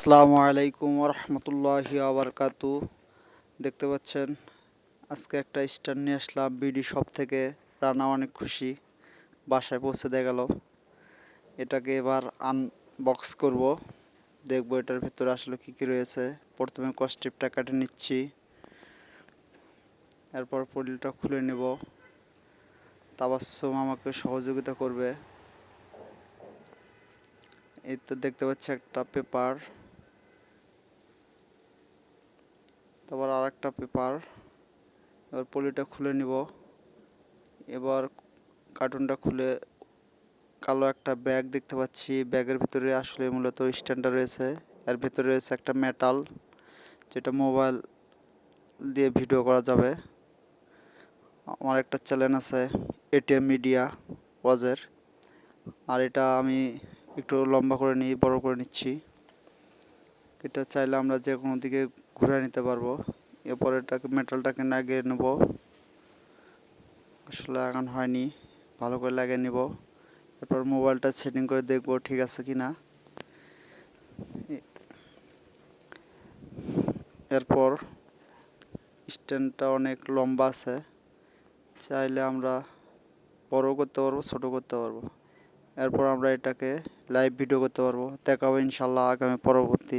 আসসালামু আলাইকুম রহমতুল্লাহি আবরকাতু। দেখতে পাচ্ছেন আজকে একটা স্ট্যান্ড নিয়ে আসলাম বিডি শপ থেকে। রান্না অনেক খুশি, বাসায় পৌঁছে দিয়ে গেল। এটাকে এবার আনবক্স করব, দেখবো এটার ভিতরে আসলে কি কি রয়েছে। প্রথমে কস্টিপটা কেটে নিচ্ছি, এরপর পলিটা খুলে নেব। তাবাসসুম আমাকে সহযোগিতা করবে। এই তো দেখতে পাচ্ছি একটা পেপার, তারপর আর একটা পেপার। এবার পলিটা খুলে নিব। এবার কার্টুনটা খুলে কালো একটা ব্যাগ দেখতে পাচ্ছি। ব্যাগের ভিতরে আসলে মূলত স্ট্যান্ডার রয়েছে। এর ভিতরে রয়েছে একটা মেটাল, যেটা মোবাইল দিয়ে ভিডিও করা যাবে। আমার একটা চ্যানেল আছে এটিএম মিডিয়া ওয়াজের, আর এটা আমি একটু লম্বা করে নিই, বড় করে নিচ্ছি। এটা চাইলে আমরা যে কোনো দিকে ঘুরে নিতে পারবো। এরপর এটাকে মেটালটাকে লাগিয়ে নেব। আসলে লাগানো হয়নি, ভালো করে লাগিয়ে নিব। এরপর মোবাইলটা সেটিং করে দেখব ঠিক আছে কিনা। এরপর স্ট্যান্ডটা অনেক লম্বা আছে, চাইলে আমরা বড় করতে পারবো, ছোট করতে পারবো। এরপর আমরা এটাকে লাইভ ভিডিও করতে পারবো। দেখাবো ইনশাল্লাহ আগামী পরবর্তী